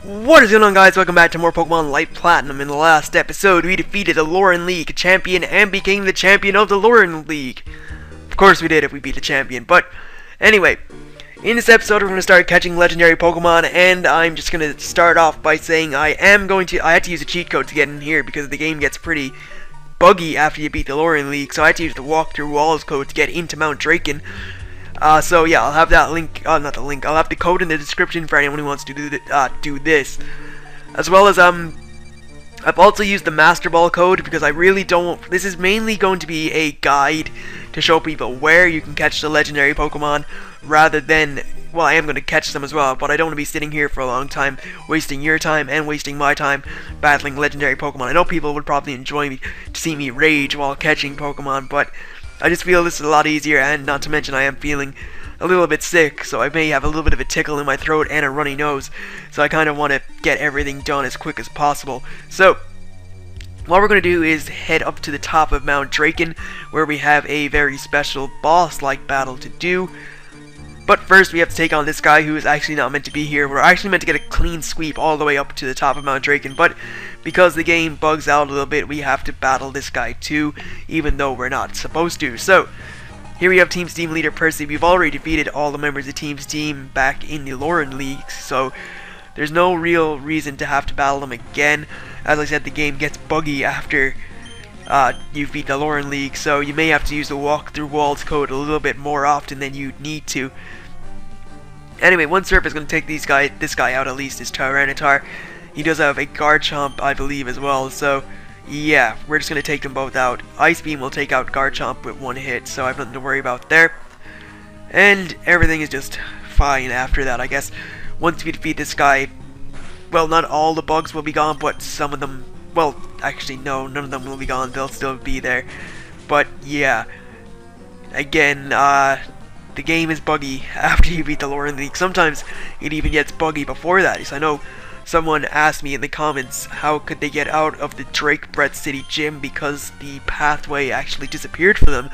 What is going on, guys? Welcome back to more Pokemon Light Platinum. In the last episode, we defeated the Lauren League champion and became the champion of the Lauren League. Of course we did if we beat the champion, but anyway, in this episode we're going to start catching legendary Pokemon, and I'm just going to start off by saying I had to use a cheat code to get in here because the game gets pretty buggy after you beat the Lauren League, so I had to use the walk through walls code to get into Mount Draken. So yeah, I'll have that link, not the link, I'll have the code in the description for anyone who wants to do this. As well as, I've also used the Master Ball code because I really don't, this is mainly going to be a guide to show people where you can catch the legendary Pokemon, rather than, well, I am going to catch them as well, but I don't want to be sitting here for a long time, wasting your time and wasting my time battling legendary Pokemon. I know people would probably enjoy to see me rage while catching Pokemon, but I just feel this is a lot easier, and not to mention I am feeling a little bit sick, so I may have a little bit of a tickle in my throat and a runny nose, so I kind of want to get everything done as quick as possible. So, what we're going to do is head up to the top of Mount Draken, where we have a very special boss-like battle to do. But first we have to take on this guy who is actually not meant to be here. We're actually meant to get a clean sweep all the way up to the top of Mount Draken, but because the game bugs out a little bit, we have to battle this guy too, even though we're not supposed to. So, here we have Team's Team Leader Percy. We've already defeated all the members of Team's Team back in the Lauren League, so there's no real reason to have to battle them again. As I said, the game gets buggy after you beat the Lauren League, so you may have to use the walk through walls code a little bit more often than you need to. Anyway, one Surf is going to take this guy out, at least, is Tyranitar. He does have a Garchomp, I believe, as well, so yeah, we're just going to take them both out. Ice Beam will take out Garchomp with one hit, so I have nothing to worry about there. And everything is just fine after that, I guess. Once we defeat this guy, well, not all the bugs will be gone, but some of them, well, actually, no, none of them will be gone. They'll still be there. But yeah, again, the game is buggy after you beat the Lauren League. Sometimes it even gets buggy before that. So I know someone asked me in the comments how could they get out of the DRAKEBREATH City gym because the pathway actually disappeared for them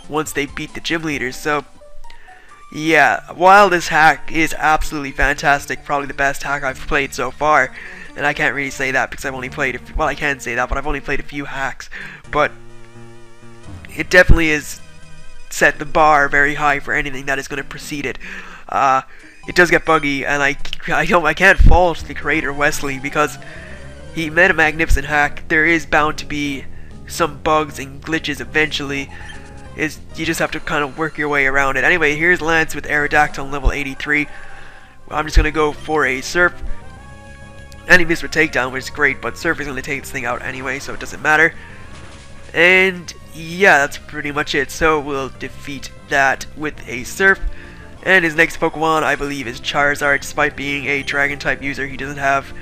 once they beat the gym leaders. So yeah, while this hack is absolutely fantastic, probably the best hack I've played so far, and I can't really say that because I've only played well, I can say that, but I've only played a few hacks, but it definitely is set the bar very high for anything that is going to precede it. It does get buggy, and I can't fault the creator Wesley because he made a magnificent hack. There is bound to be some bugs and glitches eventually. You just have to kind of work your way around it. Anyway, here's Lance with Aerodactyl level 83. I'm just gonna go for a Surf. And he missed with Takedown, which is great, but Surf is gonna take this thing out anyway, so it doesn't matter. And yeah, that's pretty much it. So we'll defeat that with a Surf. And his next Pokemon, I believe, is Charizard. Despite being a Dragon-type user, he doesn't have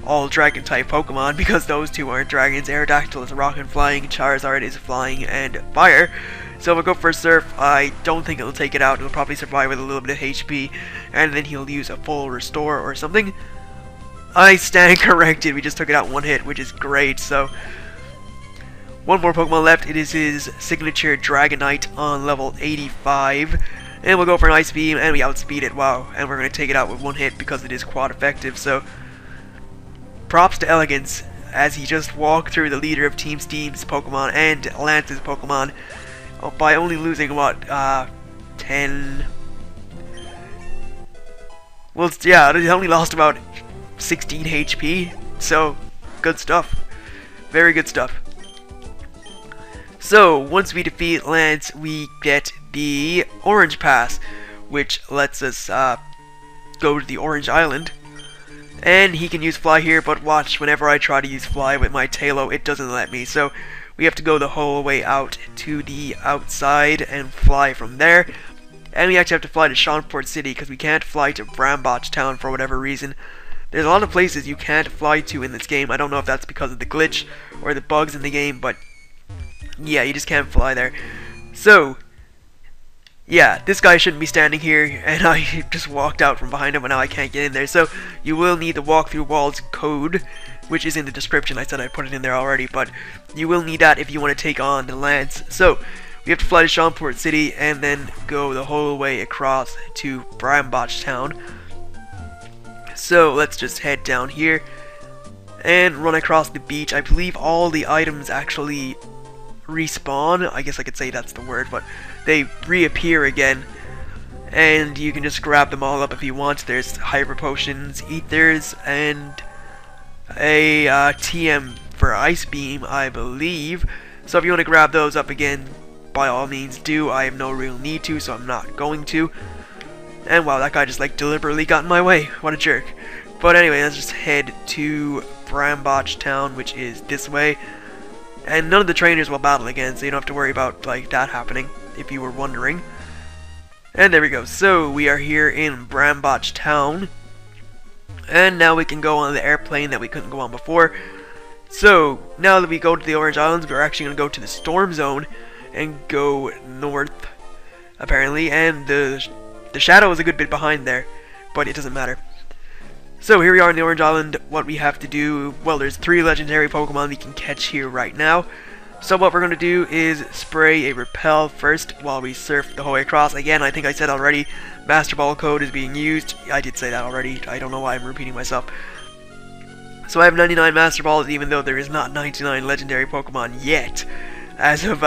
all Dragon-type Pokemon because those two aren't Dragons. Aerodactyl is Rock and Flying, Charizard is Flying and Fire. So we'll go for a Surf. I don't think it'll take it out. It'll probably survive with a little bit of HP, and then he'll use a full Restore or something. I stand corrected. We just took it out one hit, which is great. So one more Pokemon left. It is his signature Dragonite on level 85. And we'll go for an Ice Beam, and we outspeed it, wow. And we're going to take it out with one hit because it is quad effective, so props to Elegance, as he just walked through the leader of Team Steam's Pokemon and Lance's Pokemon by only losing, what, 10... Well, yeah, he only lost about 16 HP, so good stuff. Very good stuff. So, once we defeat Lance, we get the Orange Pass, which lets us go to the Orange Island. And he can use Fly here, but watch, whenever I try to use Fly with my Tailo, it doesn't let me. So, we have to go the whole way out to the outside and fly from there. And we actually have to fly to SEANPORT City, because we can't fly to Bramboch Town for whatever reason. There's a lot of places you can't fly to in this game. I don't know if that's because of the glitch or the bugs in the game, but yeah, you just can't fly there. So, yeah, this guy shouldn't be standing here, and I just walked out from behind him, and now I can't get in there. So, you will need the walk through walls code, which is in the description. I said I'd put it in there already, but you will need that if you want to take on the Lance. So, we have to fly to SEANPORT City, and then go the whole way across to Bramboch Town. So let's just head down here and run across the beach. I believe all the items actually respawn. I guess I could say that's the word, but they reappear again. And you can just grab them all up if you want. There's hyper potions, ethers, and a TM for ice beam, I believe. So if you want to grab those up again, by all means do. I have no real need to, so I'm not going to. And wow, that guy just like deliberately got in my way. What a jerk. But anyway, let's just head to Bramboch Town, which is this way. And none of the trainers will battle again, so you don't have to worry about like that happening, if you were wondering. And there we go. So we are here in Bramboch Town. And now we can go on the airplane that we couldn't go on before. So now that we go to the Orange Islands, we're actually going to go to the Storm Zone and go north, apparently. And the shadow is a good bit behind there, but it doesn't matter. So here we are in the Orange Island. What we have to do, well, there's 3 legendary Pokemon we can catch here right now. So what we're going to do is spray a repel first while we surf the whole way across. Again, I think I said already, Master Ball code is being used. I did say that already. I don't know why I'm repeating myself. So I have 99 Master Balls, even though there is not 99 legendary Pokemon yet. As of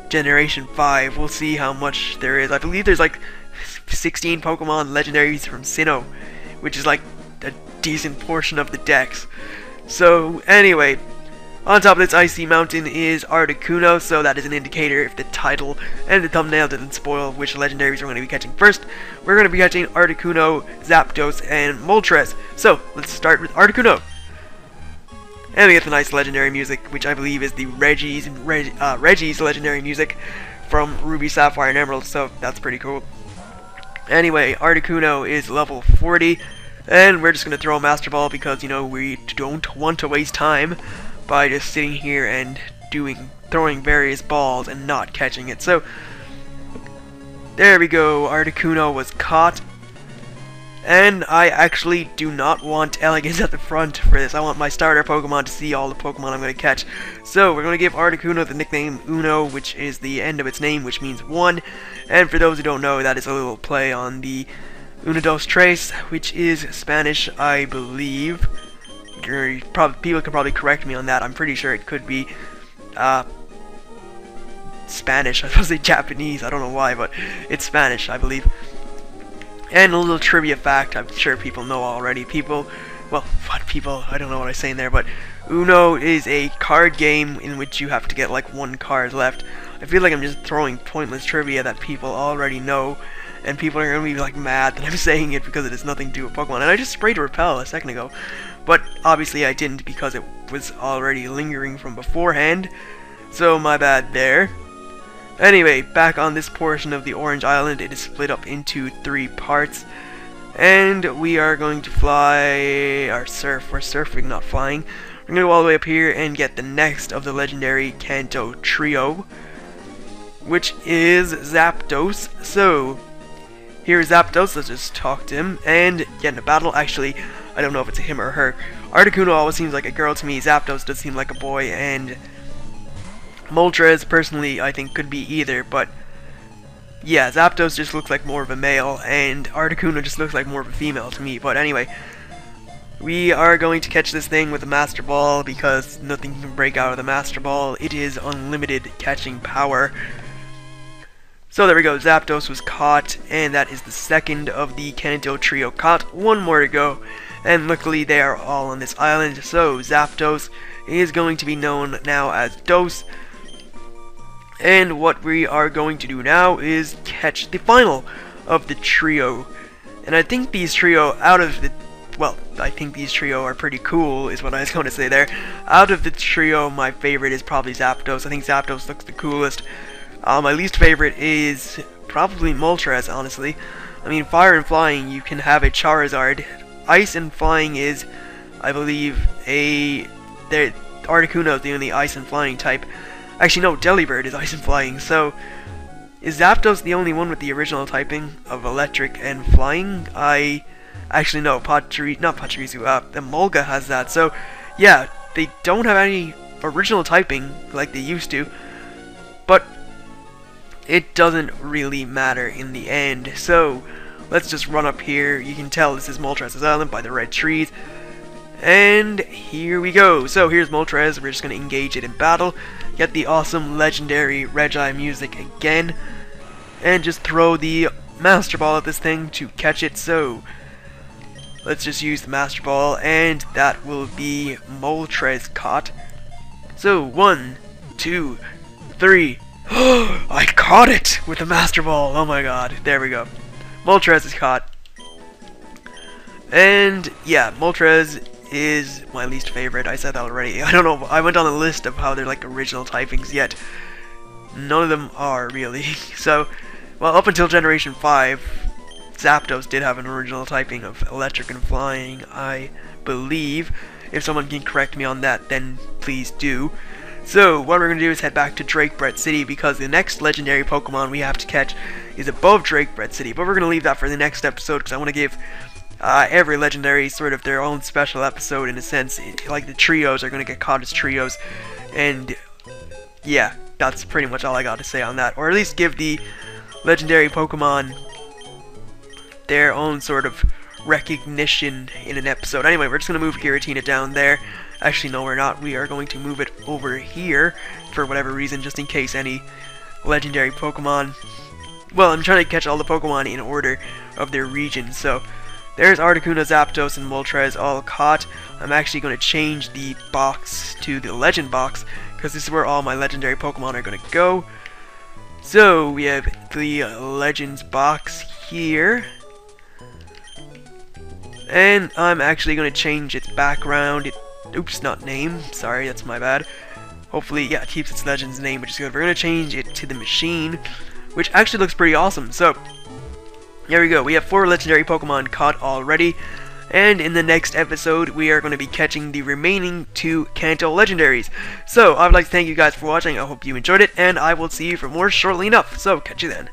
Generation 5, we'll see how much there is. I believe there's like 16 Pokemon legendaries from Sinnoh, which is like a decent portion of the dex. So anyway, on top of this icy mountain is Articuno, so that is an indicator if the title and the thumbnail didn't spoil which legendaries we're going to be catching first. We're going to be catching Articuno, Zapdos, and Moltres. So let's start with Articuno. And we get the nice legendary music, which I believe is the Reggie's legendary music from Ruby, Sapphire, and Emerald, so that's pretty cool. Anyway, Articuno is level 40, and we're just going to throw a Master Ball because, you know, we don't want to waste time by just sitting here and throwing various balls and not catching it. So there we go, Articuno was caught. And I actually do not want Elegance at the front for this. I want my starter Pokemon to see all the Pokemon I'm going to catch. So we're going to give Articuno the nickname Uno, which is the end of its name, which means 1. And for those who don't know, that is a little play on the Uno dos tres, which is Spanish, I believe. People can probably correct me on that. I'm pretty sure it could be Spanish. I was going to say Japanese. I don't know why, but it's Spanish, I believe. And a little trivia fact, I'm sure people know already. I don't know what I'm saying there, but Uno is a card game in which you have to get like 1 card left. I feel like I'm just throwing pointless trivia that people already know, and people are going to be like mad that I'm saying it because it has nothing to do with Pokemon. And I just sprayed a repel a second ago, but obviously I didn't because it was already lingering from beforehand, so my bad there. Anyway, back on this portion of the Orange Island, it is split up into 3 parts. And we are going to fly, or surf. We're surfing, not flying. We're going to go all the way up here and get the next of the legendary Kanto trio, which is Zapdos. So, here's Zapdos. Let's just talk to him and get in a battle. Actually, I don't know if it's a him or her. Articuno always seems like a girl to me. Zapdos does seem like a boy, and Moltres, personally, I think could be either, but yeah, Zapdos just looks like more of a male, and Articuno just looks like more of a female to me. But anyway, we are going to catch this thing with a Master Ball because nothing can break out of the Master Ball. It is unlimited catching power. So there we go, Zapdos was caught, and that is the second of the Kanto trio caught. 1 more to go, and luckily they are all on this island. So Zapdos is going to be known now as Dos. And what we are going to do now is catch the final of the trio. And I think these trio, I think these trio are pretty cool, is what I was going to say there. Out of the trio, my favorite is probably Zapdos. I think Zapdos looks the coolest. My least favorite is probably Moltres, honestly. I mean, fire and flying, you can have a Charizard. Ice and flying is, I believe, Articuno is the only ice and flying type. Actually, no, Delibird is ice and flying, so is Zapdos the only one with the original typing of electric and flying? Actually, no, Emolga has that, so yeah, they don't have any original typing like they used to, but it doesn't really matter in the end. So let's just run up here. You can tell this is Moltres' Island by the red trees. And here we go. So here's Moltres. We're just going to engage it in battle. Get the awesome legendary Regi music again. And just throw the Master Ball at this thing to catch it. So let's just use the Master Ball, and that will be Moltres caught. So 1, 2, 3. I caught it with the Master Ball. Oh my god. There we go. Moltres is caught. And yeah, Moltres is my least favorite. I said that already. I don't know. I went on a list of how they're like original typings, yet none of them are really. So, well, up until Generation 5, Zapdos did have an original typing of electric and flying, I believe. If someone can correct me on that, then please do. So, what we're going to do is head back to DRAKEBREATH City, because the next legendary Pokemon we have to catch is above DRAKEBREATH City. But we're going to leave that for the next episode, because I want to give every legendary sort of their own special episode in a sense. Like the trios are going to get caught as trios. And yeah, that's pretty much all I got to say on that. Or at least give the legendary Pokemon their own sort of recognition in an episode. Anyway, we're just going to move Giratina down there. Actually, no, we're not. We are going to move it over here for whatever reason, just in case any legendary Pokemon... Well, I'm trying to catch all the Pokemon in order of their region, so... There's Articuno, Zapdos, and Moltres all caught. I'm actually going to change the box to the Legend box, because this is where all my legendary Pokemon are going to go. So, we have the Legends box here. And I'm actually going to change its background. Oops, not name. Sorry, that's my bad. Hopefully, yeah, it keeps its Legends name, which is good. We're going to change it to the machine, which actually looks pretty awesome. So, there we go. We have 4 legendary Pokemon caught already. And in the next episode, we are going to be catching the remaining 2 Kanto legendaries. So, I would like to thank you guys for watching. I hope you enjoyed it, and I will see you for more shortly enough. So, catch you then.